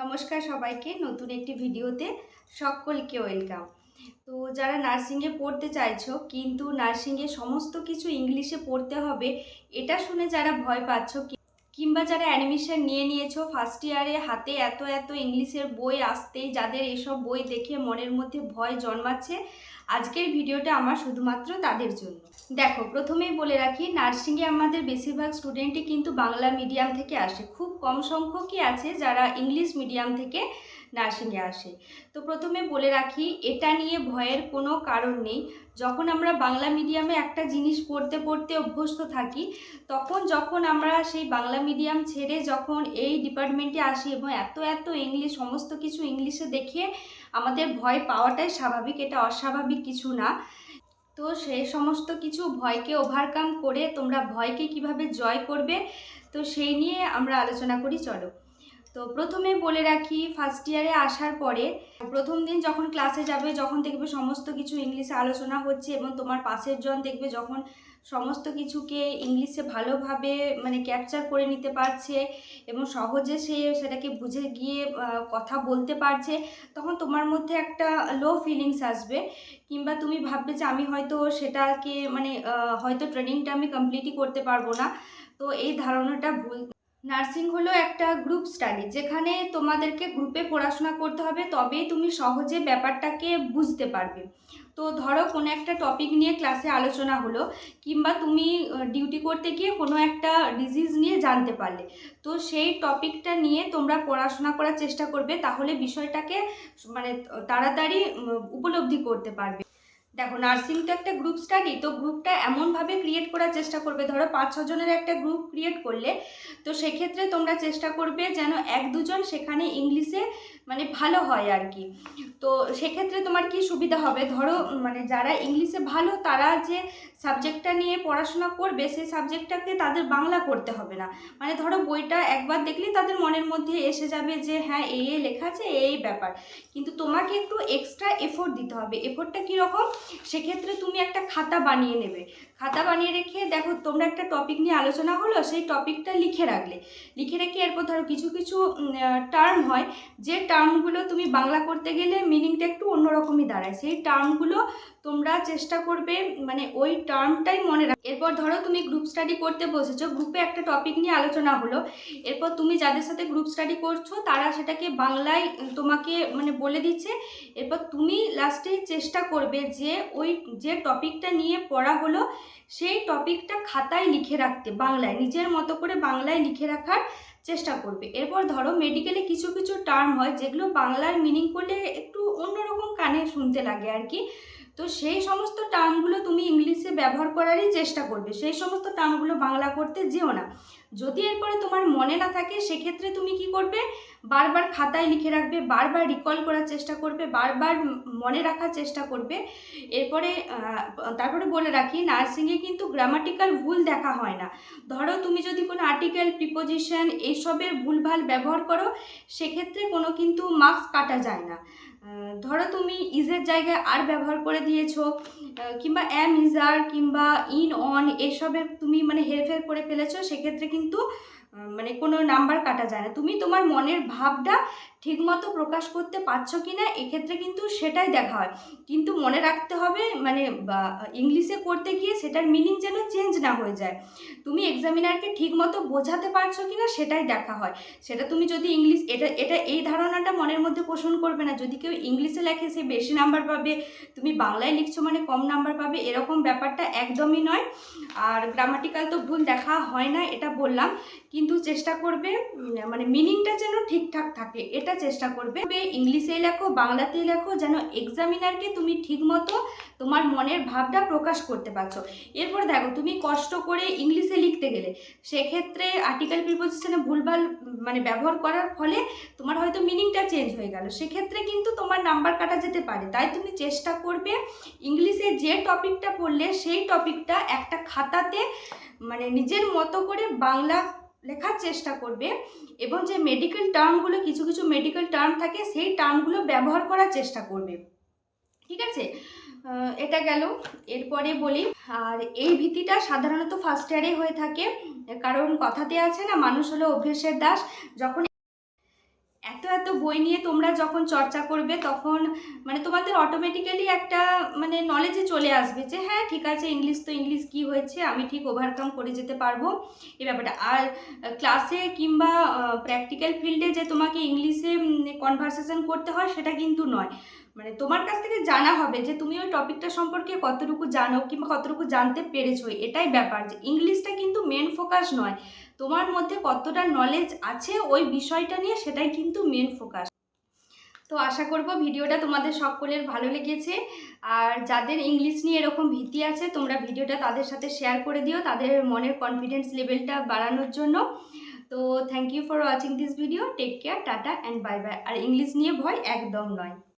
নমস্কার সবাইকে, নতুন একটি ভিডিওতে সকলকে ওয়েলকাম। তো যারা নার্সিংয়ে পড়তে চাইছো কিন্তু নার্সিংয়ে সমস্ত কিছু ইংলিশে পড়তে হবে, এটা শুনে যারা ভয় পাচ্ছ কিংবা যারা অ্যাডমিশন নিয়ে নিয়েছো ফার্স্ট ইয়ারে, হাতে এত এত ইংলিশের বই আসতেই যাদের এসব বই দেখে মনের মধ্যে ভয় জন্মাচ্ছে, আজকের ভিডিওটা আমার শুধুমাত্র তাদের জন্য। দেখো, প্রথমেই বলে রাখি, নার্সিংয়ে আমাদের বেশিরভাগ স্টুডেন্টই কিন্তু বাংলা মিডিয়াম থেকে আসে, খুব কম সংখ্যকই আছে যারা ইংলিশ মিডিয়াম থেকে নার্সিংয়ে আসে। তো প্রথমে বলে রাখি, এটা নিয়ে ভয়ের কোনো কারণ নেই। যখন আমরা বাংলা মিডিয়ামে একটা জিনিস পড়তে পড়তে অভ্যস্ত থাকি, যখন আমরা সেই বাংলা মিডিয়াম ছেড়ে যখন এই ডিপার্টমেন্টে আসি এবং এত এত ইংলিশ, সমস্ত কিছু ইংলিশে দেখে আমাদের ভয় পাওয়াটাই স্বাভাবিক, এটা অস্বাভাবিক কিছু না। তো সেই সমস্ত কিছু ভয়কে ওভারকাম করে তোমরা ভয়কে কিভাবে জয় করবে, তো সেই নিয়ে আমরা আলোচনা করি, চলো। তো প্রথমে বলে রাখি, ফার্স্ট ইয়ারে আসার পরে প্রথম দিন যখন ক্লাসে যাবে, যখন দেখবে সমস্ত কিছু ইংলিশে আলোচনা হচ্ছে এবং তোমার পাশের জন দেখবে যখন সমস্ত কিছুকে ইংলিশে ভালোভাবে ক্যাপচার করে নিতে পারছে এবং সহজে সেটাকে বুঝে গিয়ে কথা বলতে পারছে, তখন তোমার মধ্যে একটা লো ফিলিংস আসবে, কিংবা তুমি ভাববে যে আমি হয়তো সেটাকে হয়তো ট্রেনিংটা আমি কমপ্লিটই করতে পারবো না। তো এই ধারণাটা ভুল। নার্সিং হলো একটা গ্রুপ স্টাডি, যেখানে তোমাদেরকে গ্রুপে পড়াশোনা করতে হবে, তবেই তুমি সহজে ব্যাপারটাকে বুঝতে পারবে। তো ধরো কোনো একটা টপিক নিয়ে ক্লাসে আলোচনা হলো, কিংবা তুমি ডিউটি করতে গিয়ে কোনো একটা ডিজিজ নিয়ে জানতে পারলে, তো সেই টপিকটা নিয়ে তোমরা পড়াশোনা করার চেষ্টা করবে, তাহলে বিষয়টাকে তাড়াতাড়ি উপলব্ধি করতে পারবে। দেখো, নার্সিং তো একটা গ্রুপ স্টাডি, তো গ্রুপটা এমনভাবে ক্রিয়েট করার চেষ্টা করবে, ধরো 5-6 জনের একটা গ্রুপ ক্রিয়েট করলে, তো সেক্ষেত্রে তোমরা চেষ্টা করবে যেন 1-2 জন সেখানে ইংলিশে ভালো হয় আর কি। তো সেক্ষেত্রে তোমার কি সুবিধা হবে, ধরো যারা ইংলিশে ভালো তারা যে সাবজেক্টটা নিয়ে পড়াশোনা করবে, সেই সাবজেক্টটাকে তাদের বাংলা করতে হবে না। ধরো বইটা একবার দেখলেই তাদের মনের মধ্যে এসে যাবে যে হ্যাঁ এই লেখা আছে, এই ব্যাপার। কিন্তু তোমাকে একটু এক্সট্রা এফোর্ট দিতে হবে। এফোর্টটা কীরকম, সেক্ষেত্রে তুমি একটা খাতা বানিয়ে নেবে। খাতা বানিয়ে রেখে দেখো, তোমরা একটা টপিক নিয়ে আলোচনা হলো, সেই টপিকটা লিখে রাখলে, লিখে রেখে এরপর ধরো কিছু কিছু টার্ম হয়, যে টার্মগুলো তুমি বাংলা করতে গেলে মিনিংটা একটু অন্যরকমই দাঁড়ায়, সেই টার্মগুলো তোমরা চেষ্টা করবে ওই টার্মটাই মনে রাখ। এরপর ধরো তুমি গ্রুপ স্টাডি করতে বসেছো, গ্রুপে একটা টপিক নিয়ে আলোচনা হলো, এরপর তুমি যাদের সাথে গ্রুপ স্টাডি করছো তারা সেটাকে বাংলায় তোমাকে বলে দিচ্ছে। এরপর তুমি লাস্টে চেষ্টা করবে যে ওই যে টপিকটা নিয়ে পড়া হলো সেই টপিকটা খাতায় লিখে রাখতে, বাংলায় নিজের মতো করে বাংলায় লিখে রাখার চেষ্টা করবে। এরপর ধরো মেডিকেলে কিছু কিছু টার্ম হয় যেগুলো বাংলার মিনিং করলে একটু অন্যরকম কানে শুনতে লাগে আর কি, তো সেই সমস্ত টার্মগুলো তুমি ইংলিশে ব্যবহার করারই চেষ্টা করবে, সেই সমস্ত টার্মগুলো বাংলা করতে যেও না। যদি এরপরে তোমার মনে না থাকে, সেক্ষেত্রে তুমি কি করবে, বারবার খাতায় লিখে রাখবে, বারবার রিকল করার চেষ্টা করবে, বারবার মনে রাখার চেষ্টা করবে। তারপরে বলে রাখি, নার্সিংয়ে কিন্তু গ্রামাটিক্যাল ভুল দেখা হয় না। ধরো তুমি যদি কোনো আর্টিকেল, প্রিপোজিশন এইসবের ভুলভাল ব্যবহার করো, সেক্ষেত্রে কোনো কিন্তু মার্কস কাটা যায় না। ধরো তুমি ইজের জায়গায় আর ব্যবহার করে দিয়েছো, কিংবা অ্যাম, ইজার কিংবা ইন, অন এসবের তুমি হেরফের করে ফেলেছো, সেক্ষেত্রে কিন্তু কোনো নাম্বার কাটা যায় না। তুমি তোমার মনের ভাবটা ঠিকমতো প্রকাশ করতে পারছো কি না, এক্ষেত্রে কিন্তু সেটাই দেখা হয়। কিন্তু মনে রাখতে হবে ইংলিশে করতে গিয়ে সেটার মিনিং যেন চেঞ্জ না হয়ে যায়। তুমি এক্সামিনারকে ঠিকমতো বোঝাতে পারছো কি না সেটাই দেখা হয়। সেটা তুমি যদি ইংলিশ, এটা এই ধারণাটা মনের মধ্যে পোষণ করবে না, যদি কেউ ইংলিশে লেখে সে বেশি নাম্বার পাবে, তুমি বাংলায় লিখছো কম নাম্বার পাবে, এরকম ব্যাপারটা একদমই নয়। আর গ্রামাটিক্যাল তো ভুল দেখা হয় না, এটা বললাম, কিন্তু চেষ্টা করবে মিনিংটা যেন ঠিকঠাক থাকে, এটা চেষ্টা করবে। ইংলিশেই লেখো, বাংলাতেই লেখো, যেন এক্সামিনারকে তুমি ঠিকমতো তোমার মনের ভাবটা প্রকাশ করতে পারছো। এরপর দেখো, তুমি কষ্ট করে ইংলিশে লিখতে গেলে, সেক্ষেত্রে আর্টিকেল, প্রিপোজিশনে ভুলভাল ব্যবহার করার ফলে তোমার হয়তো মিনিংটা চেঞ্জ হয়ে গেল, সেক্ষেত্রে কিন্তু তোমার নাম্বার কাটা যেতে পারে। তাই তুমি চেষ্টা করবে ইংলিশে যে টপিকটা পড়লে সেই টপিকটা একটা খাতাতে নিজের মতো করে বাংলা লেখার চেষ্টা করবে, এবং যে মেডিকেল টার্মগুলো, কিছু কিছু মেডিকেল টার্ম থাকে, সেই টার্মগুলো ব্যবহার করার চেষ্টা করবে, ঠিক আছে? এটা গেল। এরপরে বলি, আর এই ভীতিটা সাধারণত ফার্স্ট ইয়ারে হয়ে থাকে, কারণ কথাতে আছে না, মানুষ হলো অভ্যেসের দাস। যখন এত এত বই নিয়ে তোমরা যখন চর্চা করবে তখন মানে তোমাদের অটোমেটিক্যালি একটা মানে নলেজে চলে আসবে যে হ্যাঁ ঠিক আছে, ইংলিশ তো ইংলিশ, কী হয়েছে, আমি ঠিক ওভারকাম করে যেতে পারবো এই ব্যাপারটা। আর ক্লাসে কিংবা প্র্যাকটিক্যাল ফিল্ডে যে তোমাকে ইংলিশে কনভারসেশন করতে হয় সেটা কিন্তু নয়। মানে তোমার কাছ থেকে জানা হবে যে তুমি ওই টপিকটা সম্পর্কে কতটুকু জানো কিংবা কতটুকু জানতে পেরেছো, এটাই ব্যাপার। যে ইংলিশটা কিন্তু মেন ফোকাস নয়, তোমার মধ্যে কতটা নলেজ আছে ওই বিষয়টা নিয়ে, সেটাই কিন্তু মেন ফোকাস। তো আশা করব ভিডিওটা তোমাদের সকলের ভালো লেগেছে। আর যাদের ইংলিশ নিয়ে এরকম ভীতি আছে, তোমরা ভিডিওটা তাদের সাথে শেয়ার করে দিও তাদের মনের কনফিডেন্স লেভেলটা বাড়ানোর জন্য। তো thank you for watching this video. Take care, tata and bye bye. আর ইংলিশ নিয়ে ভয় একদম নয়।